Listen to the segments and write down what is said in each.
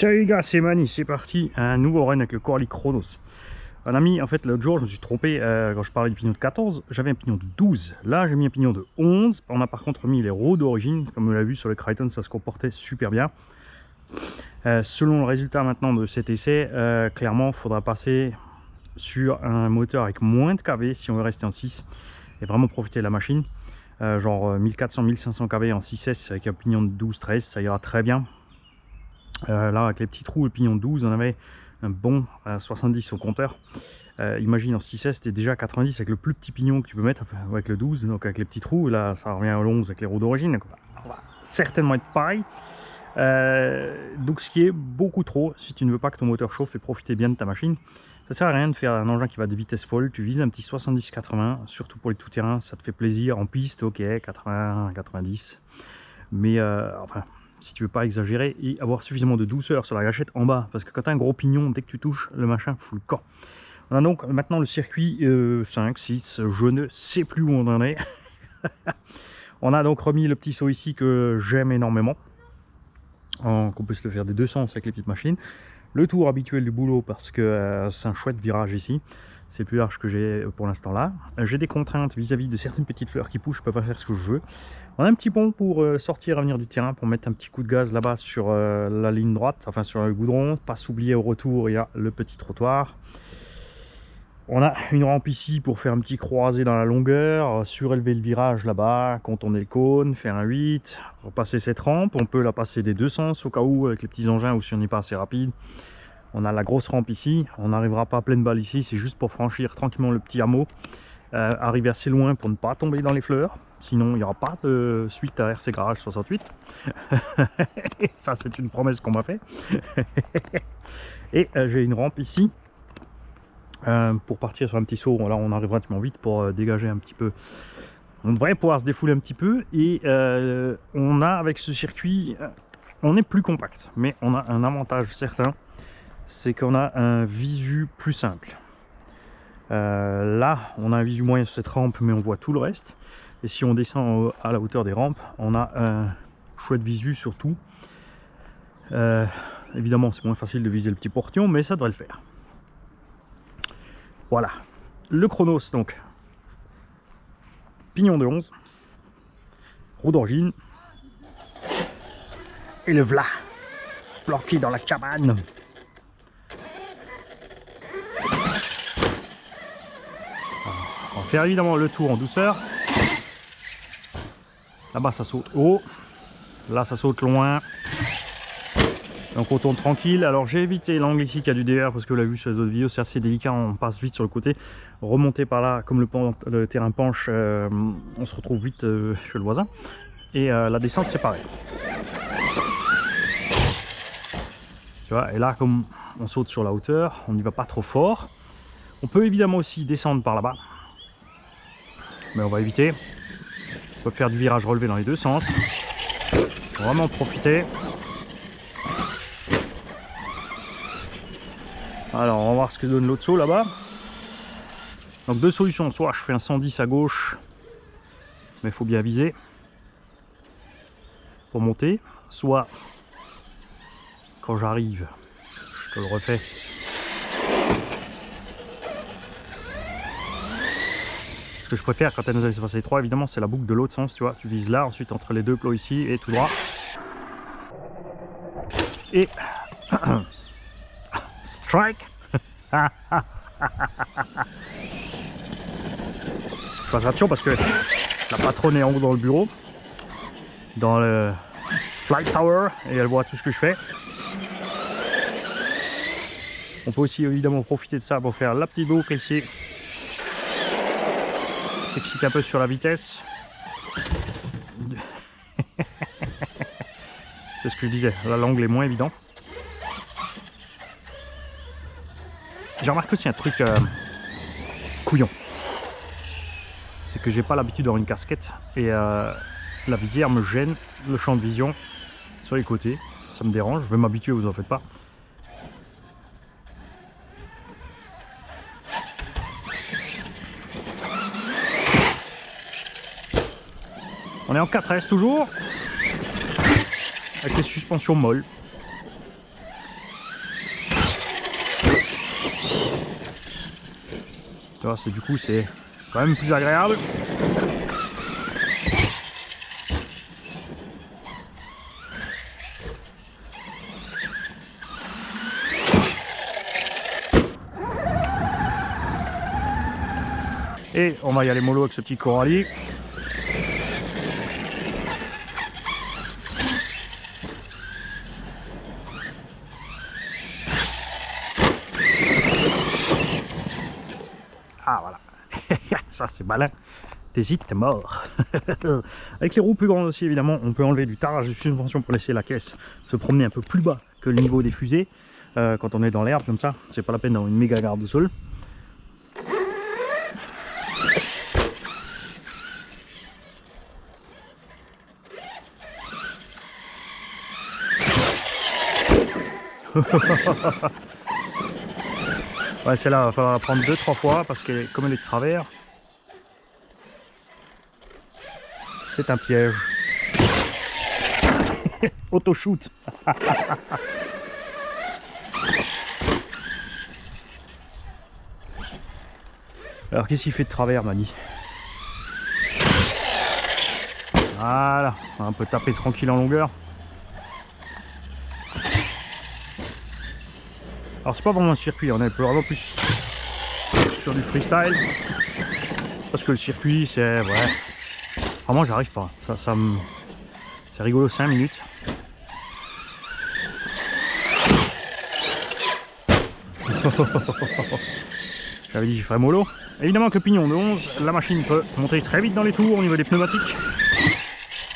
Salut les gars, c'est Mani, c'est parti, un nouveau run avec le Corali Chronos. On a mis, en fait, l'autre jour, je me suis trompé, quand je parlais du pignon de 14, j'avais un pignon de 12. Là, j'ai mis un pignon de 11. On a par contre mis les roues d'origine, comme on l'a vu sur le Crichton, ça se comportait super bien. Selon le résultat maintenant de cet essai, clairement, il faudra passer sur un moteur avec moins de kV si on veut rester en 6 et vraiment profiter de la machine. Genre 1400-1500 kV en 6S avec un pignon de 12-13, ça ira très bien. Là, avec les petits trous, le pignon de 12, on avait un bon 70 au compteur. Imagine en 6S, c'était déjà 90 avec le plus petit pignon que tu peux mettre, enfin, avec le 12, donc avec les petits trous. Là, ça revient au 11 avec les roues d'origine. On va certainement être pareil. Donc, ce qui est beaucoup trop, si tu ne veux pas que ton moteur chauffe et profiter bien de ta machine, ça sert à rien de faire un engin qui va de vitesse folle. Tu vises un petit 70-80, surtout pour les tout-terrains, ça te fait plaisir. En piste, ok, 80-90. Mais enfin, si tu veux pas exagérer et avoir suffisamment de douceur sur la gâchette en bas, parce que quand tu as un gros pignon, dès que tu touches, le machin fout le camp. On a donc maintenant le circuit 5, 6, je ne sais plus où on en est. On a donc remis le petit saut ici que j'aime énormément, qu'on peut se le faire des deux sens avec les petites machines. Le tour habituel du boulot parce que c'est un chouette virage ici. C'est le plus large que j'ai pour l'instant là. J'ai des contraintes vis-à-vis de certaines petites fleurs qui poussent, je peux pas faire ce que je veux. On a un petit pont pour sortir et revenir du terrain, pour mettre un petit coup de gaz là-bas sur la ligne droite, enfin sur le goudron. Pas s'oublier au retour, il y a le petit trottoir. On a une rampe ici pour faire un petit croisé dans la longueur, surélever le virage là-bas, contourner le cône, faire un 8, repasser cette rampe. On peut la passer des deux sens au cas où avec les petits engins ou si on n'est pas assez rapide. On a la grosse rampe ici, on n'arrivera pas à pleine balle ici, c'est juste pour franchir tranquillement le petit hameau. Arriver assez loin pour ne pas tomber dans les fleurs, sinon il n'y aura pas de suite à RC Garage 68. Ça c'est une promesse qu'on m'a fait. Et j'ai une rampe ici pour partir sur un petit saut. Là on arrive relativement vite pour dégager un petit peu. On devrait pouvoir se défouler un petit peu et on a avec ce circuit, on est plus compact, mais on a un avantage certain, c'est qu'on a un visu plus simple. Là on a un visu moyen sur cette rampe mais on voit tout le reste, et si on descend à la hauteur des rampes on a un chouette visu sur tout. Évidemment c'est moins facile de viser le petit portion mais ça devrait le faire. Voilà le Chronos, donc pignon de 11, roue d'origine et le v'là planqué dans la cabane. On va faire évidemment le tour en douceur. Là-bas ça saute haut, là ça saute loin. Donc on tourne tranquille. Alors j'ai évité l'angle ici qui a du DR parce que vous l'avez vu sur les autres vidéos, c'est assez délicat, on passe vite sur le côté. Remonter par là, comme le terrain penche, on se retrouve vite chez le voisin. Et la descente c'est pareil. Tu vois, et là comme on saute sur la hauteur, on n'y va pas trop fort. On peut évidemment aussi descendre par là-bas, mais on va éviter. On peut faire du virage relevé dans les deux sens. Faut vraiment profiter. Alors on va voir ce que donne l'autre saut là-bas. Donc deux solutions, soit je fais un 110 à gauche, mais il faut bien viser pour monter, soit quand j'arrive, je te le refais. Ce que je préfère quand elle nous a laissé passer les trois, évidemment, c'est la boucle de l'autre sens, tu vois. Tu vises là, ensuite entre les deux plots ici et tout droit. Et strike. Je fasse attention parce que la patronne est en haut dans le bureau, dans le flight tower, et elle voit tout ce que je fais. On peut aussi évidemment profiter de ça pour faire la petite boucle ici. S'excite un peu sur la vitesse. C'est ce que je disais, là l'angle est moins évident. J'ai remarqué aussi un truc couillon, c'est que j'ai pas l'habitude d'avoir une casquette et la visière me gêne, le champ de vision sur les côtés, ça me dérange. Je vais m'habituer, vous en faites pas. On est en 4S toujours, avec les suspensions molles. Tu vois, du coup c'est quand même plus agréable. Et on va y aller mollo avec ce petit corallier. Ah voilà, ça c'est malin, t'hésites, t'es mort. Avec les roues plus grandes aussi évidemment, on peut enlever du tarage de suspension pour laisser la caisse se promener un peu plus bas que le niveau des fusées. Quand on est dans l'herbe comme ça, c'est pas la peine d'avoir une méga garde au sol. Ouais, celle-là, va falloir la prendre 2-3 fois parce que comme elle est de travers, c'est un piège. Auto-shoot. Alors qu'est-ce qu'il fait de travers, Mani? Voilà, on peut taper tranquille en longueur. Alors c'est pas vraiment un circuit, on est vraiment plus sur du freestyle. Parce que le circuit c'est... ouais. Vraiment j'arrive pas. C'est rigolo 5 minutes. J'avais dit que je ferais mollo. Évidemment que le pignon de 11, la machine peut monter très vite dans les tours au niveau des pneumatiques.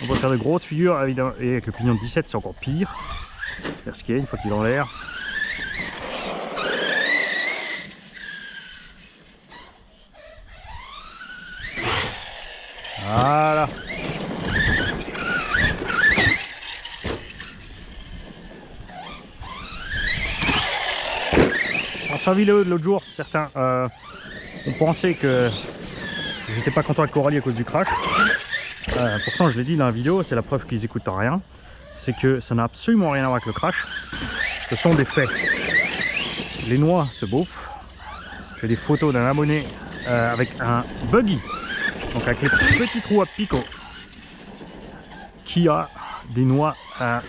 On peut faire de grosses figures évidemment. Et avec le pignon de 17 c'est encore pire. C'est ce qu'il y a une fois qu'il est en l'air. Voilà. On s'en vu l'autre jour, certains ont pensé que j'étais pas content avec Coralie à cause du crash. Pourtant je l'ai dit dans la vidéo, c'est la preuve qu'ils écoutent rien. C'est que ça n'a absolument rien à voir avec le crash. Ce sont des faits. Les noix se bouffent. J'ai des photos d'un abonné avec un buggy. Donc avec les petits trous à picot, qui a des noix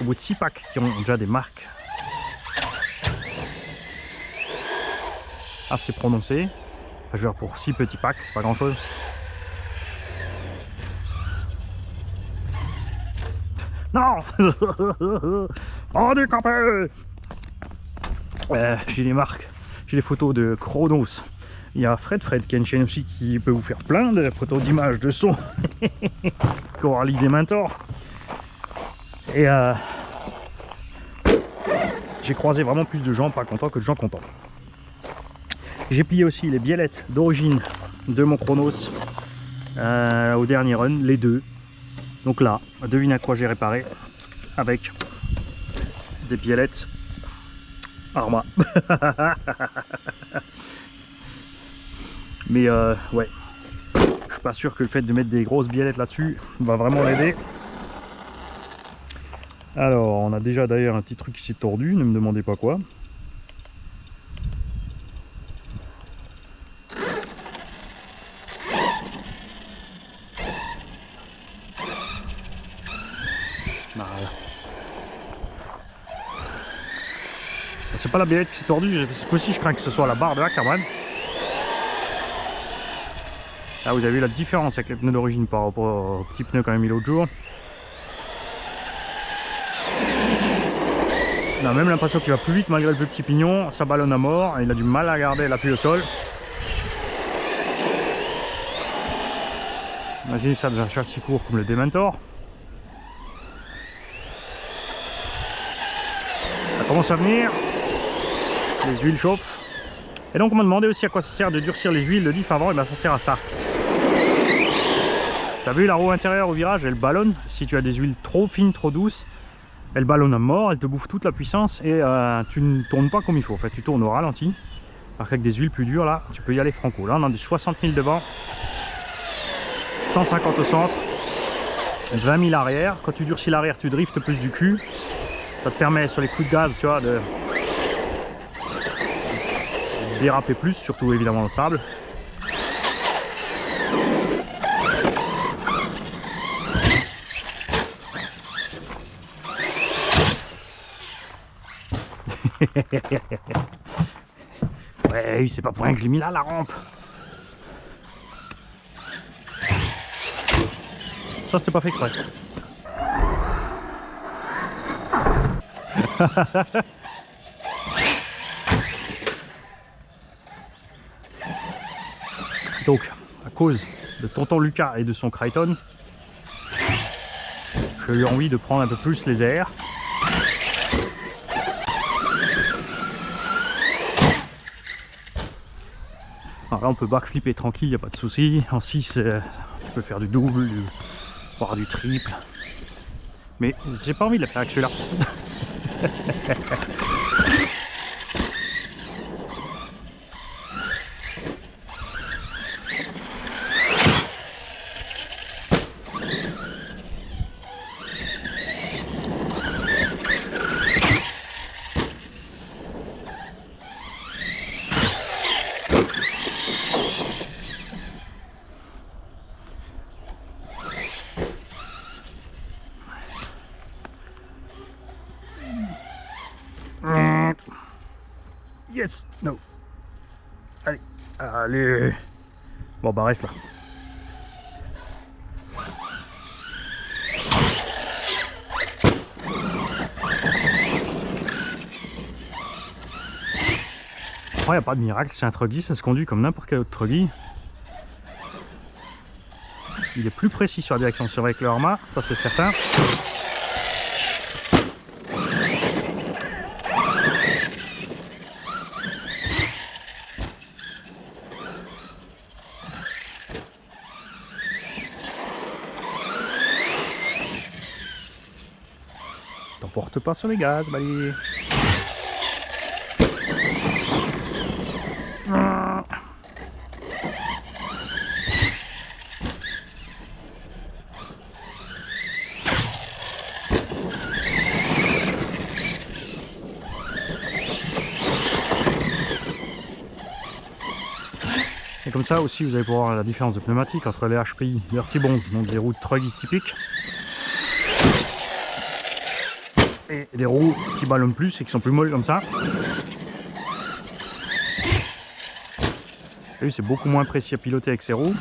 au bout de 6 packs qui ont déjà des marques assez prononcées. Enfin, je veux dire pour 6 petits packs, c'est pas grand chose. Non. Handicapé. J'ai des marques, j'ai des photos de Chronos. Il y a Fred qui a une chaîne aussi qui peut vous faire plein de photos d'images, de sons. Coralie des Mentors. Et j'ai croisé vraiment plus de gens pas contents que de gens contents. J'ai plié aussi les biellettes d'origine de mon Chronos au dernier run, les deux. Donc là, devine à quoi j'ai réparé avec des biellettes Arma. Mais ouais, je suis pas sûr que le fait de mettre des grosses biellettes là-dessus va vraiment l'aider. Alors, on a déjà d'ailleurs un petit truc qui s'est tordu, ne me demandez pas quoi. Voilà. C'est pas la biellette qui s'est tordue, ce coup-ci je crains que ce soit la barre de la Ackerman. Là vous avez vu la différence avec les pneus d'origine par rapport aux petits pneus qu'on a mis l'autre jour. On a même l'impression qu'il va plus vite malgré le plus petit pignon, ça ballonne à mort, il a du mal à garder l'appui au sol. Imaginez ça dans un châssis court comme le Dementor. Ça commence à venir, les huiles chauffent. Et donc on m'a demandé aussi à quoi ça sert de durcir les huiles de diff avant, et bien ça sert à ça. T'as vu la roue intérieure au virage, elle ballonne. Si tu as des huiles trop fines, trop douces, elle ballonne à mort, elle te bouffe toute la puissance et tu ne tournes pas comme il faut. En fait, tu tournes au ralenti. Alors qu'avec des huiles plus dures, là, tu peux y aller franco. Là, on a des 60 000 devant, 150 au centre, 20 000 arrière. Quand tu durcis l'arrière, tu driftes plus du cul. Ça te permet sur les coups de gaz, tu vois, de déraper plus, surtout évidemment le sable. Ouais, c'est pas pour rien que je l'ai mis là, la rampe. Ça, c'était pas fait exprès. Donc, à cause de tonton Lucas et de son Crichton, j'ai eu envie de prendre un peu plus les airs. Alors là, on peut backflipper tranquille, il n'y a pas de souci. En 6, tu peux faire du double, voire du triple. Mais j'ai pas envie de la faire avec celui-là. Yes, no. Allez, allez. Bon bah reste là. Il n'y a pas de miracle, c'est un truggy, ça se conduit comme n'importe quel autre truggy. Il est plus précis sur la direction sur avec le Arma, ça c'est certain. T'emporte pas sur les gaz, Bali. Et comme ça aussi vous allez pouvoir voir la différence de pneumatique entre les HPI Dirty Bonds, donc des roues de truggy typiques, et des roues qui ballonnent plus et qui sont plus molles comme ça. Et c'est beaucoup moins précis à piloter avec ces roues.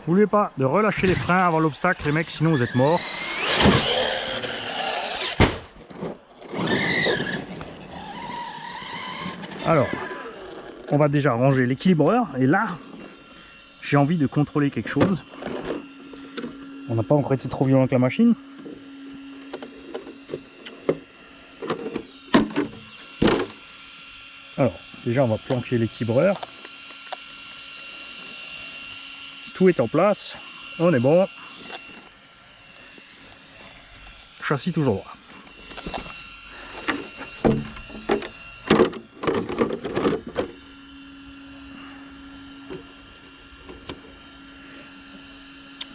N'oubliez pas de relâcher les freins avant l'obstacle, les mecs, sinon vous êtes morts. Alors, on va déjà ranger l'équilibreur. Et là, j'ai envie de contrôler quelque chose. On n'a pas encore été trop violent avec la machine. Alors, déjà, on va planquer l'équilibreur. Tout est en place, on est bon. Châssis toujours droit.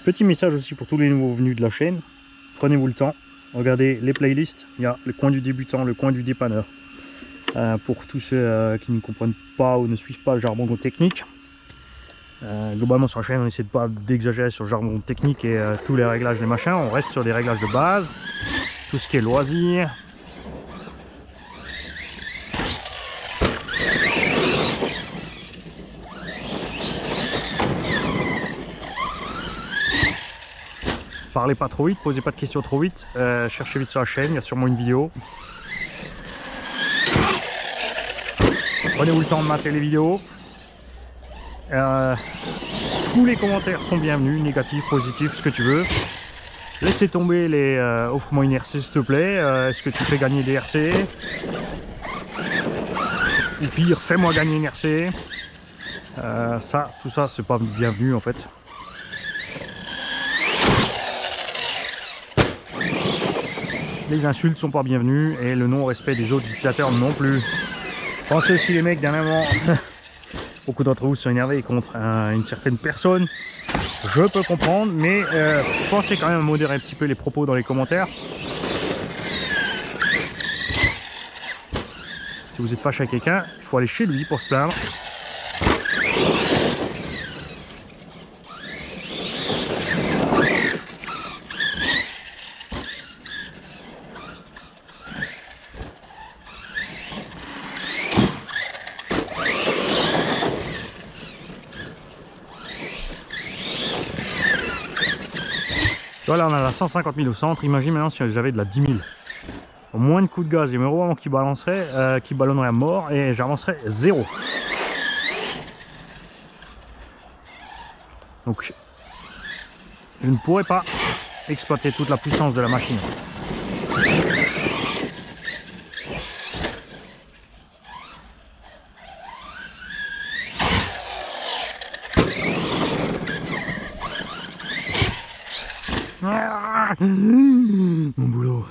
Petit message aussi pour tous les nouveaux venus de la chaîne. Prenez-vous le temps, regardez les playlists. Il y a le coin du débutant, le coin du dépanneur. Pour tous ceux qui ne comprennent pas ou ne suivent pas le jargon technique. Globalement sur la chaîne on essaie de pas d'exagérer sur le jargon technique et tous les réglages des machins, on reste sur des réglages de base, tout ce qui est loisirs. Parlez pas trop vite, posez pas de questions trop vite, cherchez vite sur la chaîne, il y a sûrement une vidéo. Prenez-vous le temps de mater les vidéos. Tous les commentaires sont bienvenus, négatifs, positifs, ce que tu veux. Laissez tomber les offre-moi une RC s'il te plaît, est-ce que tu fais gagner des RC? Ou pire, fais-moi gagner une RC. Tout ça c'est pas bienvenu en fait. les insultes sont pas bienvenues et le non-respect des autres utilisateurs non plus. Pensez aussi les mecs dernièrement, beaucoup d'entre vous sont énervés contre une certaine personne. Je peux comprendre, mais pensez quand même à modérer un petit peu les propos dans les commentaires. Si vous êtes fâché avec quelqu'un, il faut aller chez lui pour se plaindre. Voilà, on a la 150 000 au centre. Imagine maintenant si j'avais de la 10 000. Au moins de coups de gaz, il y a mes roues qui ballonnerait à mort et j'avancerais 0. Donc, je ne pourrais pas exploiter toute la puissance de la machine. Mon boulot.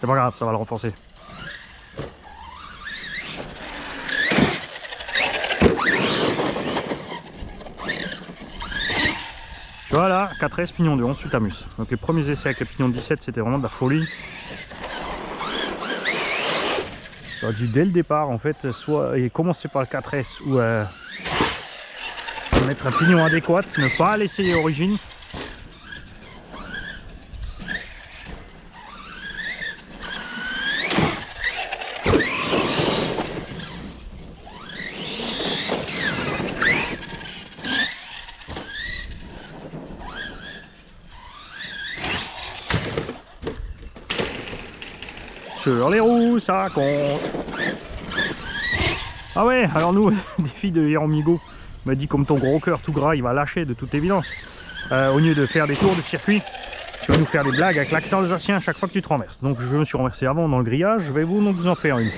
C'est pas grave, ça va le renforcer. Voilà, 4S, pignon de 11, Sutamus. Donc les premiers essais avec les pignons de 17, c'était vraiment de la folie. J'aurais dû dès le départ, en fait, soit commencer par le 4S ou mettre un pignon adéquat, ne pas l'essayer origine. Sur les roues, ça compte. Ah ouais, alors nous, des filles de Héromigo m'a dit comme ton gros cœur tout gras, il va lâcher de toute évidence. Au lieu de faire des tours de circuit, tu vas nous faire des blagues avec l'accent alsacien à chaque fois que tu te renverses. Donc je me suis renversé avant dans le grillage, je vais vous en faire une.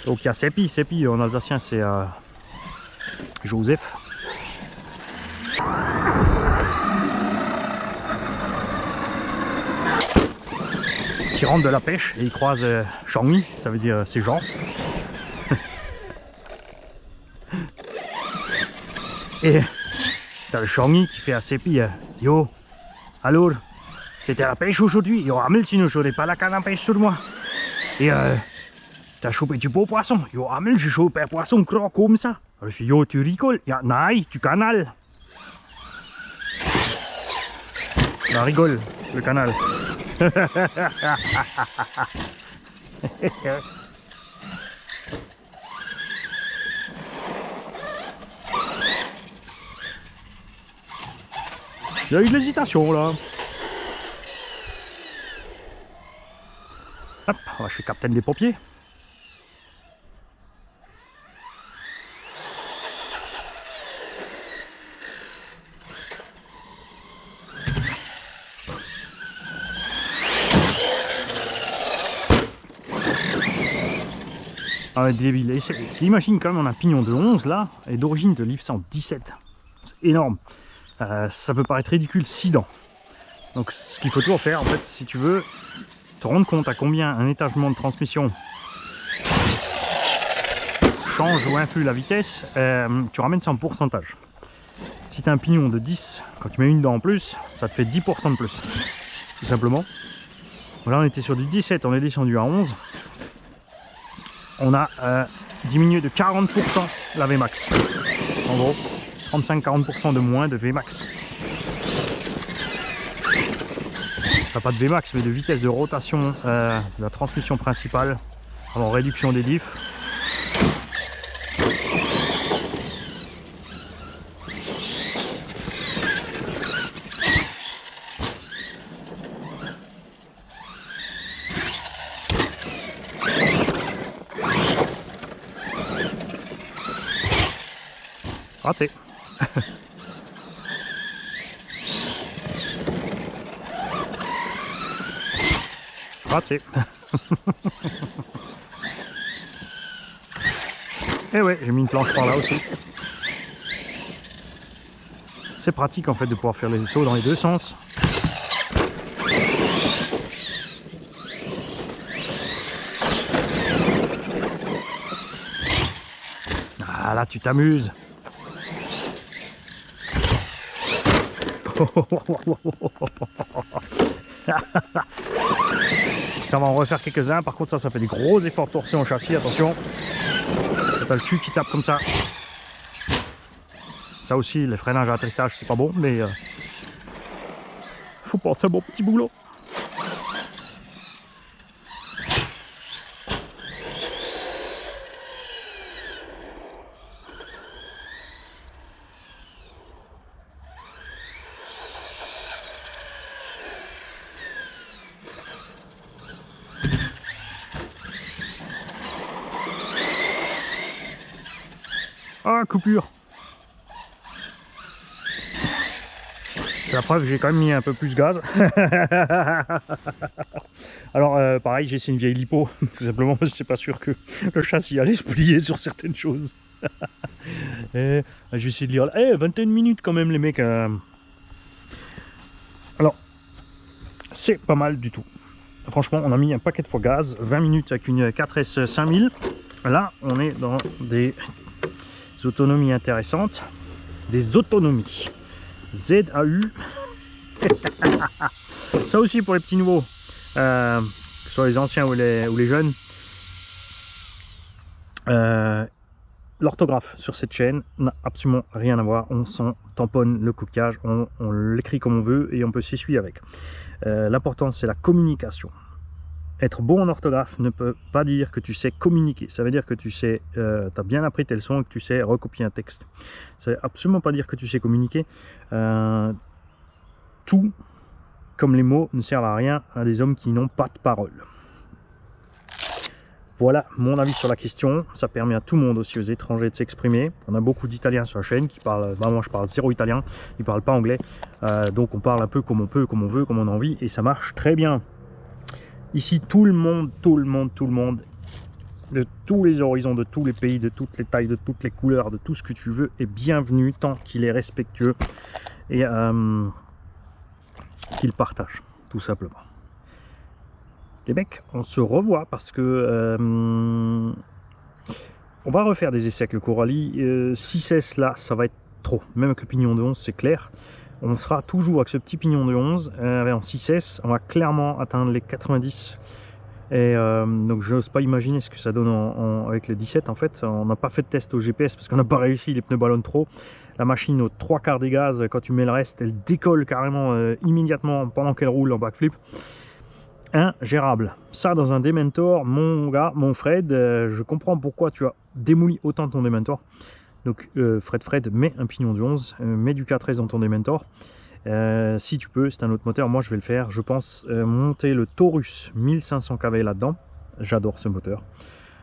Donc il y a Seppi en alsacien c'est Joseph. Qui rentre de la pêche et il croise Shangmi, ça veut dire c'est Jean. Et t'as le Shangmi qui fait à Seppi, yo, alors, t'étais à la pêche aujourd'hui? Yo, Amel, sinon j'aurais pas la canne à pêche sur moi. Et t'as chopé du beau poisson? Yo, Amel, j'ai chopé un poisson gros comme ça. Alors je dis, yo, tu rigoles? Ya, naï, tu canal. La rigole, le canal. Il y a eu de l'hésitation là. Hop, je suis capitaine des pompiers. Ah, débile. Imagine quand même on a un pignon de 11 là et d'origine de livre 117. C'est énorme. Ça peut paraître ridicule 6 dents. Donc ce qu'il faut toujours faire en fait, si tu veux te rendre compte à combien un étagement de transmission change ou influe la vitesse, tu ramènes ça en pourcentage. Si tu as un pignon de 10, quand tu mets une dent en plus, ça te fait 10% de plus. Tout simplement. Là on était sur du 17, on est descendu à 11. On a diminué de 40% la Vmax. En gros, 35-40% de moins de Vmax. Enfin, pas de Vmax, mais de vitesse de rotation de la transmission principale. Alors réduction des diffs. Raté. Raté. Et ouais, j'ai mis une planche par là aussi. C'est pratique en fait de pouvoir faire les sauts dans les deux sens. Ah là tu t'amuses. Ça va en refaire quelques-uns. Par contre ça fait des gros efforts de torsion au châssis, attention. T'as le cul qui tape comme ça. Ça aussi, les freinages à atterrissage c'est pas bon, mais faut penser à mon petit boulot. Ah, coupure. C'est la preuve que j'ai quand même mis un peu plus gaz. Alors pareil, j'ai essayé une vieille lipo, tout simplement parce que c'est pas sûr que le châssis allait se plier sur certaines choses. Et, je vais essayer de lire. 21 minutes quand même les mecs. Alors, c'est pas mal du tout. Franchement, on a mis un paquet de fois gaz, 20 minutes avec une 4S 5000. Là, on est dans des autonomies intéressantes. Des autonomies. ZAU. Ça aussi pour les petits nouveaux, que ce soit les anciens ou les jeunes. L'orthographe sur cette chaîne n'a absolument rien à voir. On s'en tamponne le coquillage, on l'écrit comme on veut et on peut s'essuyer avec. L'important c'est la communication. Être bon en orthographe ne peut pas dire que tu sais communiquer. Ça veut dire que tu sais, as bien appris tes leçons et que tu sais recopier un texte. Ça veut absolument pas dire que tu sais communiquer. Tout, comme les mots, ne servent à rien à des hommes qui n'ont pas de parole. Voilà mon avis sur la question. Ça permet à tout le monde, aussi aux étrangers, de s'exprimer. On a beaucoup d'Italiens sur la chaîne qui parlent, moi je parle zéro italien, ils parlent pas anglais. Donc on parle un peu comme on peut, comme on veut, comme on a envie, et ça marche très bien. Ici, tout le monde, de tous les horizons, de tous les pays, de toutes les tailles, de toutes les couleurs, de tout ce que tu veux, est bienvenu tant qu'il est respectueux et qu'il partage, tout simplement. Les mecs, on se revoit parce que on va refaire des essais avec le Coralie. 6S là, ça va être trop. Même avec le pignon de 11, c'est clair. On sera toujours avec ce petit pignon de 11 en 6S. On va clairement atteindre les 90. Et donc je n'ose pas imaginer ce que ça donne avec les 17 en fait. On n'a pas fait de test au GPS parce qu'on n'a pas réussi, les pneus ballonnent trop. La machine aux 3/4 des gaz, quand tu mets le reste, elle décolle carrément immédiatement pendant qu'elle roule en backflip. Ingérable. Ça dans un Dementor, mon gars, mon Fred, je comprends pourquoi tu as démoli autant ton Dementor. Donc Fred, mets un pignon de 11, mets du 4S dans ton Dementor. Si tu peux, c'est un autre moteur, moi je vais le faire. Je pense monter le Taurus 1500 kV là-dedans. J'adore ce moteur.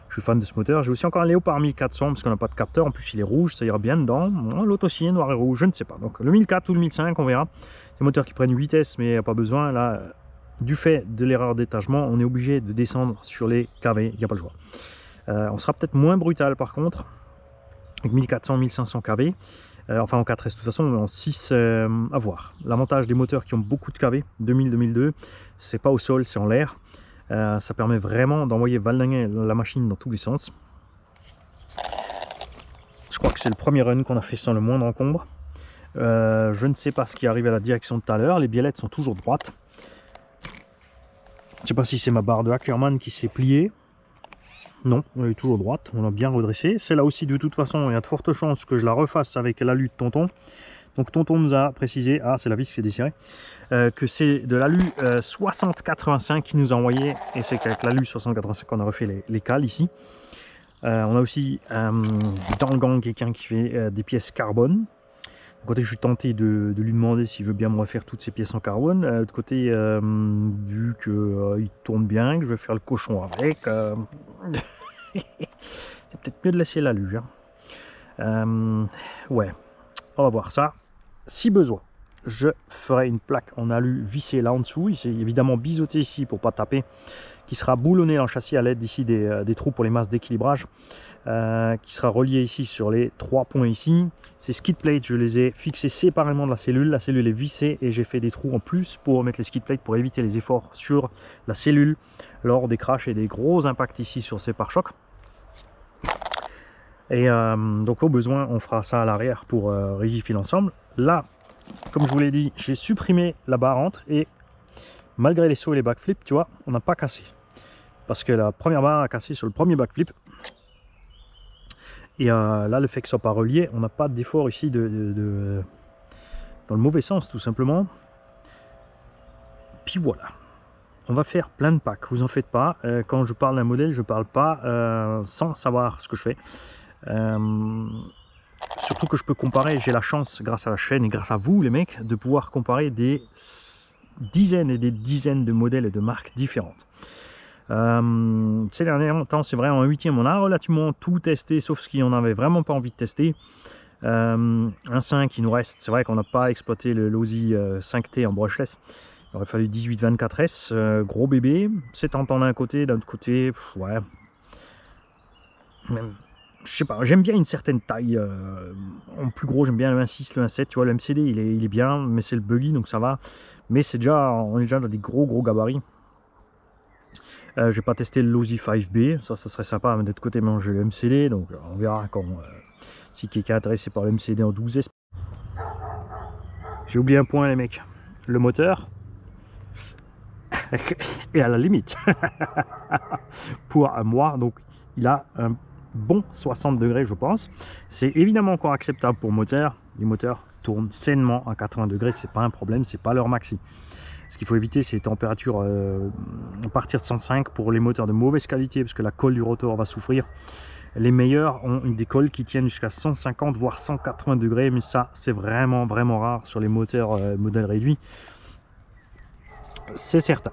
Je suis fan de ce moteur. J'ai aussi encore un Léopard 1400 parce qu'on n'a pas de capteur. En plus il est rouge, ça ira bien dedans. L'autre aussi est noir et rouge, je ne sais pas. Donc le 1004 ou le 1005, on verra. Des moteurs qui prennent 8S mais il n'y a pas besoin. Là, du fait de l'erreur d'étagement, on est obligé de descendre sur les KV. Il n'y a pas le choix. On sera peut-être moins brutal par contre. Avec 1400, 1500 kV. Enfin en 4S de toute façon, mais en 6 à voir. L'avantage des moteurs qui ont beaucoup de kV, 2000-2002, c'est pas au sol, c'est en l'air. Ça permet vraiment d'envoyer valdinguer la machine dans tous les sens. Je crois que c'est le premier run qu'on a fait sans le moindre encombre. Je ne sais pas ce qui arrive à la direction de tout à l'heure, les biellettes sont toujours droites. Je ne sais pas si c'est ma barre de Ackerman qui s'est pliée. Non, elle est toujours droite, on l'a bien redressée. Celle-là aussi, de toute façon, il y a de fortes chances que je la refasse avec l'alu de Tonton. Donc Tonton nous a précisé, ah c'est la vis qui est déchirée, que c'est de l'alu 6085 qui nous a envoyé, et c'est qu'avec l'alu 6085 qu'on a refait les cales ici. On a aussi dans le gang quelqu'un qui fait des pièces carbone. De côté, je suis tenté de lui demander s'il veut bien me refaire toutes ces pièces en carbone. De côté, vu qu'il tourne bien, que je vais faire le cochon avec, c'est peut-être mieux de laisser l'alu. Hein. Ouais, on va voir ça. Si besoin, je ferai une plaque en alu vissée là en dessous. Il s'est évidemment biseauté ici pour pas taper, qui sera boulonné dans le châssis à l'aide ici des trous pour les masses d'équilibrage, qui sera relié ici sur les 3 points ici. Ces skid plates, je les ai fixés séparément de la cellule est vissée et j'ai fait des trous en plus pour mettre les skid plates pour éviter les efforts sur la cellule lors des crashs et des gros impacts ici sur ces pare-chocs. Et donc au besoin on fera ça à l'arrière pour rigidifier l'ensemble. Là, comme je vous l'ai dit, j'ai supprimé la barre entre et malgré les sauts et les backflips, tu vois, on n'a pas cassé. Parce que la première barre a cassé sur le premier backflip. Et là, le fait que ce soit pas relié, on n'a pas d'effort ici dans le mauvais sens, tout simplement. Puis voilà. On va faire plein de packs, vous en faites pas. Quand je parle d'un modèle, je parle pas sans savoir ce que je fais. Surtout que je peux comparer, j'ai la chance, grâce à la chaîne et grâce à vous les mecs, de pouvoir comparer des dizaines et des dizaines de modèles et de marques différentes. Ces derniers temps, c'est vrai, en 8e, on a relativement tout testé, sauf ce qu'on n'avait vraiment pas envie de tester. Un 5, il nous reste, c'est vrai qu'on n'a pas exploité le Losi 5T en brushless. Il aurait fallu 18-24S, gros bébé, 70 ans d'un côté, d'un autre côté, ouais. Même, je sais pas, j'aime bien une certaine taille. En plus gros, j'aime bien le 1.6, le 1.7, tu vois, le MCD, il est bien, mais c'est le buggy, donc ça va. Mais c'est déjà, on est déjà dans des gros gabarits. J'ai pas testé le Losi 5B, ça serait sympa, mais d'autre côté, j'ai le MCD, donc on verra quand si quelqu'un est intéressé par le MCD en 12S. J'ai oublié un point, les mecs, le moteur est à la limite pour moi, donc il a un bon 60 degrés, je pense. C'est évidemment encore acceptable pour moteur. Les moteurs tournent sainement à 80 degrés, c'est pas un problème, c'est pas leur maxi. Ce qu'il faut éviter, c'est les températures à partir de 105 pour les moteurs de mauvaise qualité, parce que la colle du rotor va souffrir. Les meilleurs ont des colles qui tiennent jusqu'à 150 voire 180 degrés, mais ça c'est vraiment rare sur les moteurs modèle réduit, c'est certain.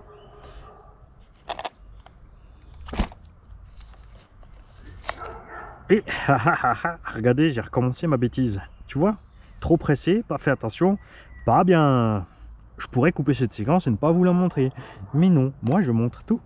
Et regardez, j'ai recommencé ma bêtise, tu vois, trop pressé, pas fait attention, pas bien. Je pourrais couper cette séquence et ne pas vous la montrer, mais non, moi je montre tout.